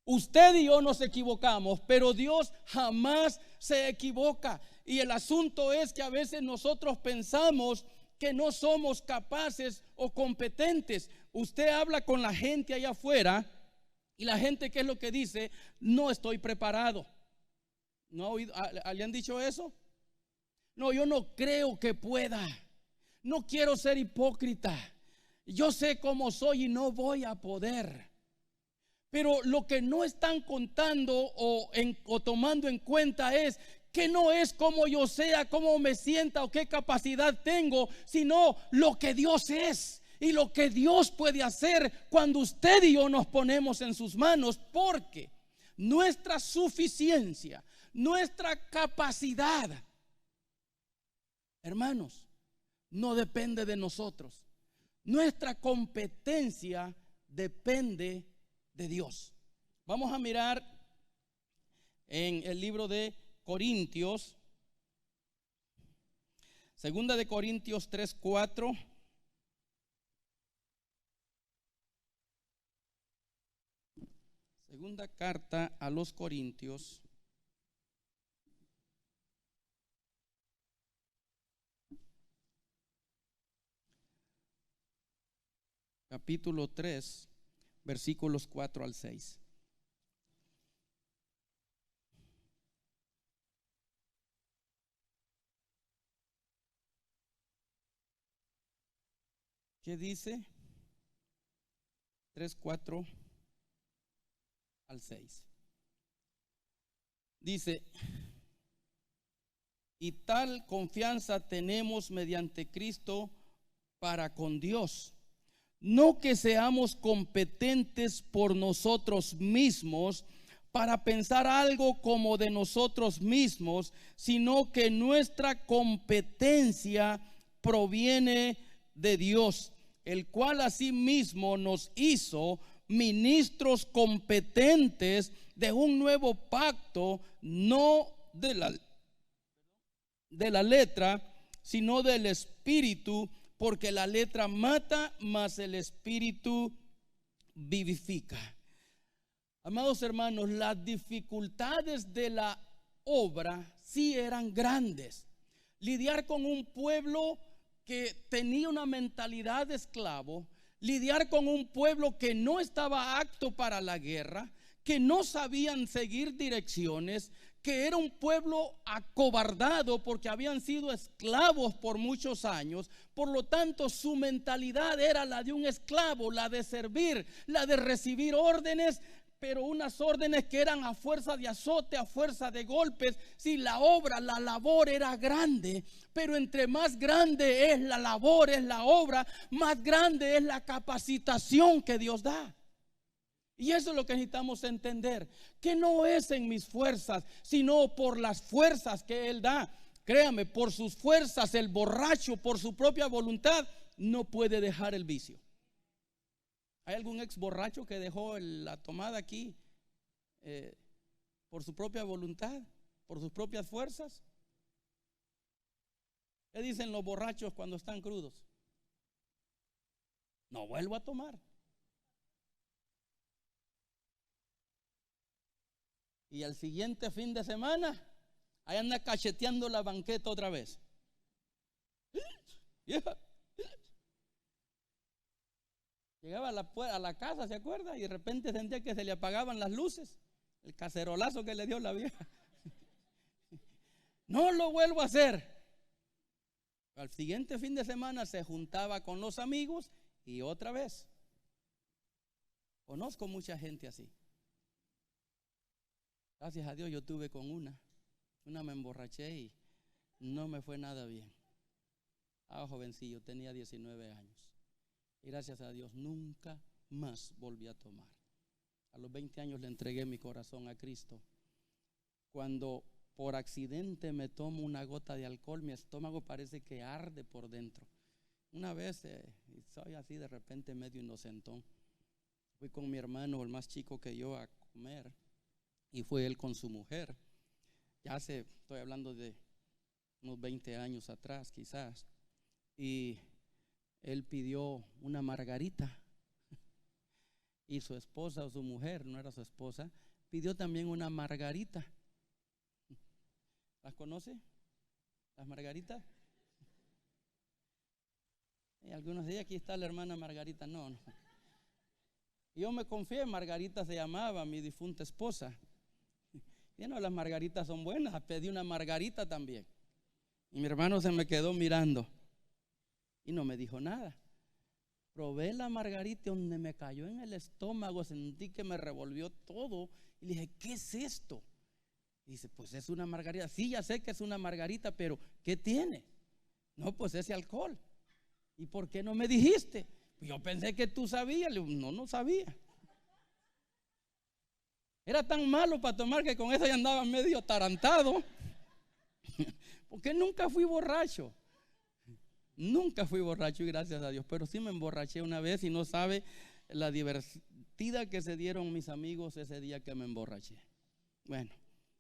Usted y yo nos equivocamos, pero Dios jamás se equivoca. Y el asunto es que a veces nosotros pensamos que no somos capaces o competentes. Usted habla con la gente allá afuera y la gente, ¿qué es lo que dice? No estoy preparado. ¿No le han dicho eso? No, yo no creo que pueda. No quiero ser hipócrita. Yo sé cómo soy y no voy a poder. Pero lo que no están contando o tomando en cuenta es que no es como yo sea, cómo me sienta o qué capacidad tengo, sino lo que Dios es y lo que Dios puede hacer cuando usted y yo nos ponemos en sus manos, porque nuestra suficiencia, nuestra capacidad, hermanos, no depende de nosotros. Nuestra competencia depende de Dios. Vamos a mirar en el libro de Corintios, segunda de Corintios 3:4. Segunda carta a los Corintios, capítulo 3, versículos 4 al 6. ¿Qué dice? 3, 4 al 6. Dice: y tal confianza tenemos mediante Cristo para con Dios. No que seamos competentes por nosotros mismos para pensar algo como de nosotros mismos, sino que nuestra competencia proviene de Dios, el cual asimismo nos hizo ministros competentes de un nuevo pacto, no de la letra, sino del Espíritu, porque la letra mata, mas el Espíritu vivifica. Amados hermanos, las dificultades de la obra sí eran grandes. Lidiar con un pueblo que tenía una mentalidad de esclavo, lidiar con un pueblo que no estaba apto para la guerra, que no sabían seguir direcciones, que era un pueblo acobardado porque habían sido esclavos por muchos años. Por lo tanto, su mentalidad era la de un esclavo, la de servir, la de recibir órdenes, pero unas órdenes que eran a fuerza de azote, a fuerza de golpes. Si la obra, la labor era grande, pero entre más grande es la labor, es la obra, más grande es la capacitación que Dios da. Y eso es lo que necesitamos entender, que no es en mis fuerzas, sino por las fuerzas que Él da. Créame, por sus fuerzas el borracho, por su propia voluntad, no puede dejar el vicio. ¿Hay algún ex borracho que dejó la tomada aquí por su propia voluntad, por sus propias fuerzas? ¿Qué dicen los borrachos cuando están crudos? No vuelvo a tomar. Y al siguiente fin de semana, ahí anda cacheteando la banqueta otra vez. Llegaba a la casa, ¿se acuerda? Y de repente sentía que se le apagaban las luces. El cacerolazo que le dio la vieja. No lo vuelvo a hacer. Al siguiente fin de semana se juntaba con los amigos y otra vez. Conozco mucha gente así. Gracias a Dios yo tuve con una me emborraché y no me fue nada bien. Jovencillo, tenía 19 años. Y gracias a Dios nunca más volví a tomar. A los 20 años le entregué mi corazón a Cristo. Cuando por accidente me tomo una gota de alcohol, mi estómago parece que arde por dentro. Una vez, soy así de repente medio inocentón. Fui con mi hermano, el más chico que yo, a comer. Y fue él con su mujer. ya estoy hablando de unos 20 años atrás quizás, y él pidió una margarita, y su esposa o su mujer, no era su esposa, pidió también una margarita. ¿Las conoce? ¿Las margaritas? Y algunos días aquí está la hermana Margarita, no. Yo me confié, Margarita se llamaba mi difunta esposa. Y no, las margaritas son buenas, pedí una margarita también. Y mi hermano se me quedó mirando y no me dijo nada. Probé la margarita, donde me cayó en el estómago, sentí que me revolvió todo. Y le dije, ¿qué es esto? Y dice, pues es una margarita. Sí, ya sé que es una margarita, pero ¿qué tiene? No, pues ese alcohol. ¿Y por qué no me dijiste? Pues yo pensé que tú sabías. Le digo, no sabía. Era tan malo para tomar que con eso ya andaba medio atarantado. Porque nunca fui borracho. Nunca fui borracho y gracias a Dios. Pero sí me emborraché una vez y no sabe la divertida que se dieron mis amigos ese día que me emborraché. Bueno,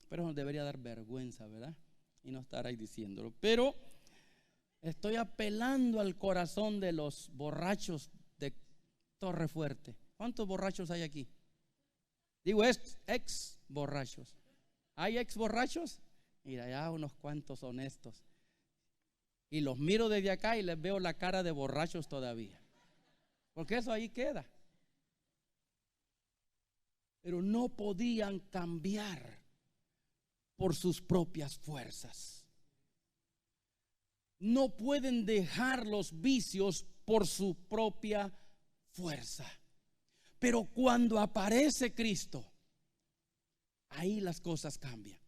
pero nos debería dar vergüenza, ¿verdad? Y no estar ahí diciéndolo. Pero estoy apelando al corazón de los borrachos de Torre Fuerte. ¿Cuántos borrachos hay aquí? Digo, ex borrachos. ¿Hay ex borrachos? Mira, ya unos cuantos honestos. Y los miro desde acá y les veo la cara de borrachos todavía. Porque eso ahí queda. Pero no podían cambiar por sus propias fuerzas. No pueden dejar los vicios por su propia fuerza. Pero cuando aparece Cristo, ahí las cosas cambian.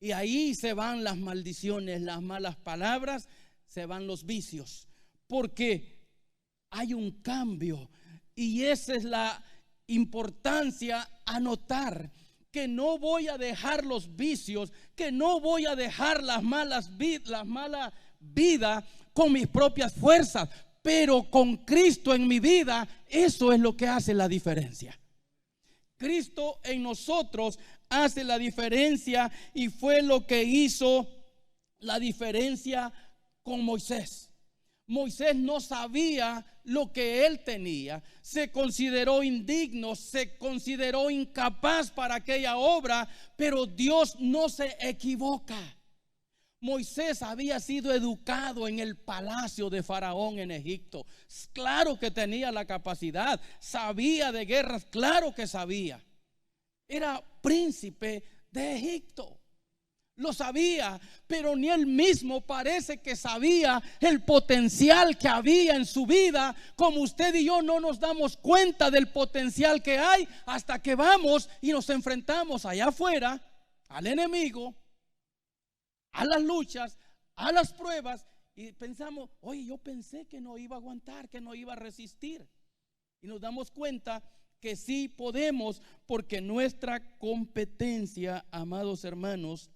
Y ahí se van las maldiciones, las malas palabras, se van los vicios. Porque hay un cambio. Y esa es la importancia a notar. Que no voy a dejar los vicios, que no voy a dejar la mala vida con mis propias fuerzas. Pero con Cristo en mi vida, eso es lo que hace la diferencia. Cristo en nosotros hace la diferencia y fue lo que hizo la diferencia con Moisés. Moisés no sabía lo que él tenía, se consideró indigno, se consideró incapaz para aquella obra, pero Dios no se equivoca. Moisés había sido educado en el palacio de Faraón en Egipto. Claro que tenía la capacidad, sabía de guerras, claro que sabía. Era príncipe de Egipto. Lo sabía, pero ni él mismo parece que sabía el potencial que había en su vida. Como usted y yo no nos damos cuenta del potencial que hay hasta que vamos y nos enfrentamos allá afuera al enemigo, a las luchas, a las pruebas, y pensamos, oye, yo pensé que no iba a aguantar, que no iba a resistir. Y nos damos cuenta que sí podemos, porque nuestra competencia, amados hermanos,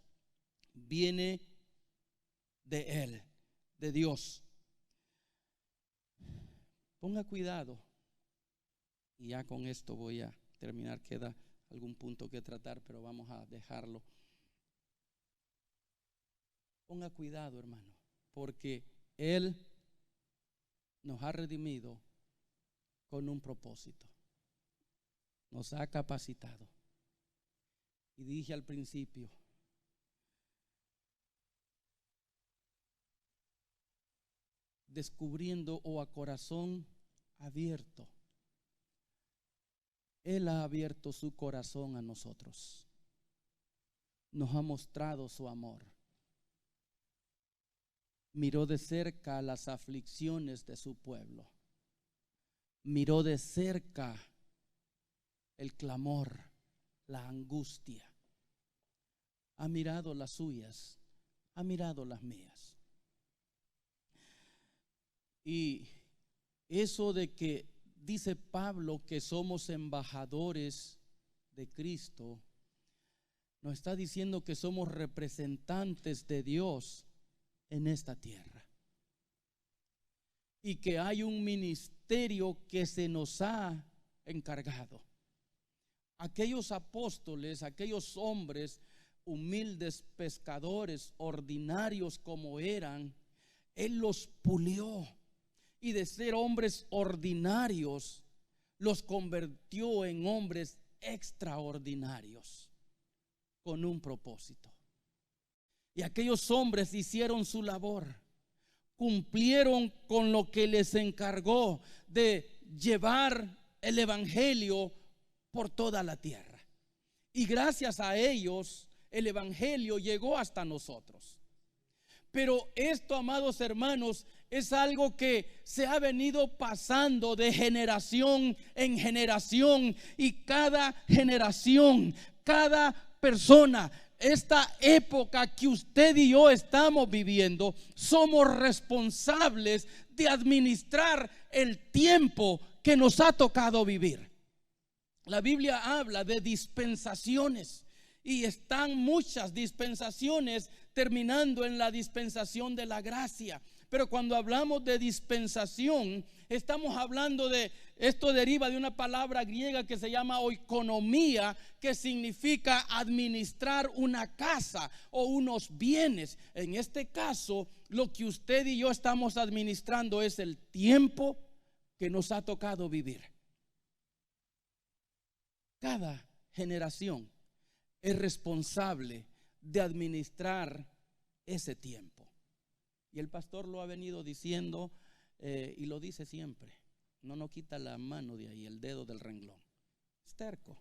viene de Él, de Dios. Ponga cuidado. Y ya con esto voy a terminar. Queda algún punto que tratar, pero vamos a dejarlo. Ponga cuidado, hermano, porque Él nos ha redimido con un propósito. Nos ha capacitado. Y dije al principio, descubriendo o a corazón abierto, Él ha abierto su corazón a nosotros. Nos ha mostrado su amor. Miró de cerca las aflicciones de su pueblo. Miró de cerca el clamor, la angustia. Ha mirado las suyas, ha mirado las mías. Y eso de que dice Pablo que somos embajadores de Cristo, nos está diciendo que somos representantes de Dios en esta tierra. Y que hay un ministerio que se nos ha encargado. Aquellos apóstoles, aquellos hombres humildes pescadores, ordinarios como eran, Él los pulió y de ser hombres ordinarios los convirtió en hombres extraordinarios con un propósito. Y aquellos hombres hicieron su labor, cumplieron con lo que les encargó de llevar el evangelio por toda la tierra. Y gracias a ellos el evangelio llegó hasta nosotros. Pero esto, amados hermanos, es algo que se ha venido pasando de generación en generación, y cada generación, cada persona, esta época que usted y yo estamos viviendo, somos responsables de administrar el tiempo que nos ha tocado vivir. La Biblia habla de dispensaciones y están muchas dispensaciones terminando en la dispensación de la gracia. Pero cuando hablamos de dispensación, estamos hablando de, esto deriva de una palabra griega que se llama oikonomía, que significa administrar una casa o unos bienes. En este caso, lo que usted y yo estamos administrando es el tiempo que nos ha tocado vivir. Cada generación es responsable de administrar ese tiempo. Y el pastor lo ha venido diciendo y lo dice siempre. No quita la mano de ahí, el dedo del renglón. Es terco.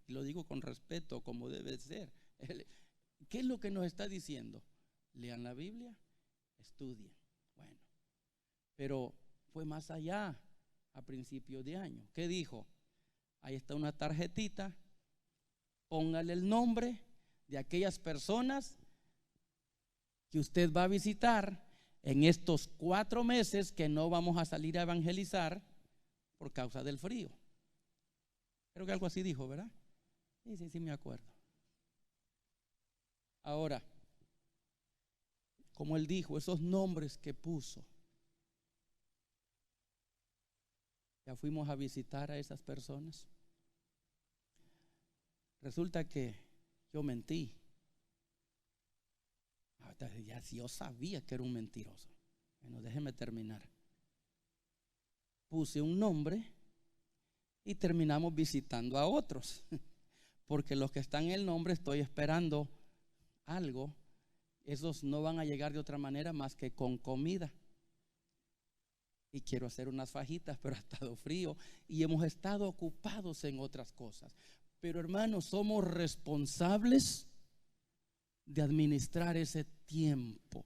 Y lo digo con respeto, como debe ser. ¿Qué es lo que nos está diciendo? Lean la Biblia, estudien. Bueno, pero fue más allá a principios de año. ¿Qué dijo? Ahí está una tarjetita, póngale el nombre de aquellas personas que usted va a visitar en estos 4 meses que no vamos a salir a evangelizar por causa del frío. Creo que algo así dijo, ¿verdad? Sí, me acuerdo. Ahora, como él dijo, esos nombres que puso, ya fuimos a visitar a esas personas. Resulta que yo mentí. Ya si yo sabía que era un mentiroso. Bueno, déjeme terminar. Puse un nombre y terminamos visitando a otros. Porque los que están en el nombre estoy esperando algo. Esos no van a llegar de otra manera más que con comida. Y quiero hacer unas fajitas, pero ha estado frío y hemos estado ocupados en otras cosas. Pero hermanos, somos responsables de administrar ese tiempo.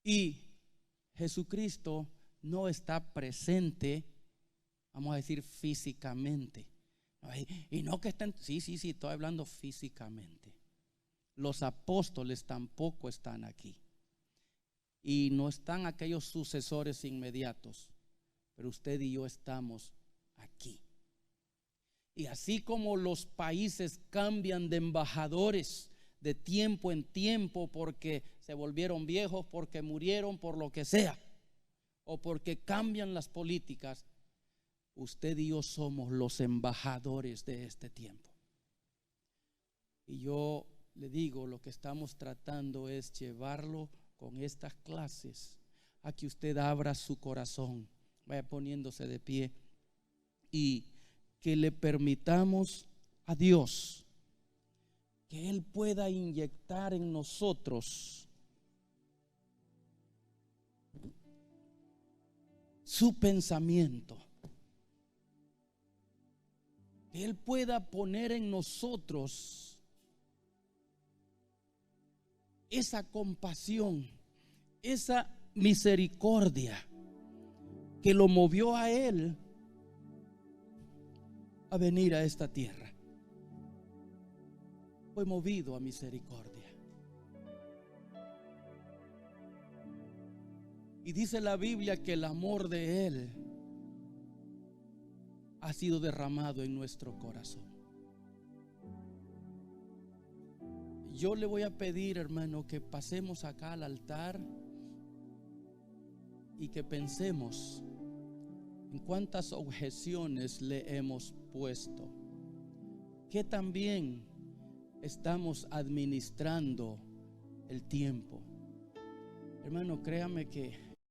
Y Jesucristo no está presente, vamos a decir físicamente. Y no que estén, sí, estoy hablando físicamente. Los apóstoles tampoco están aquí. Y no están aquellos sucesores inmediatos, pero usted y yo estamos aquí. Y así como los países cambian de embajadores de tiempo en tiempo porque se volvieron viejos, porque murieron, por lo que sea, o porque cambian las políticas, usted y yo somos los embajadores de este tiempo. Y yo le digo, lo que estamos tratando es llevarlo con estas clases a que usted abra su corazón, vaya poniéndose de pie y que le permitamos a Dios que Él pueda inyectar en nosotros su pensamiento, que Él pueda poner en nosotros esa compasión, esa misericordia que lo movió a Él a venir a esta tierra. Fue movido a misericordia. Y dice la Biblia que el amor de Él ha sido derramado en nuestro corazón. Yo le voy a pedir, hermano, que pasemos acá al altar y que pensemos en cuántas objeciones le hemos puesto, que también estamos administrando el tiempo. Hermano, créame que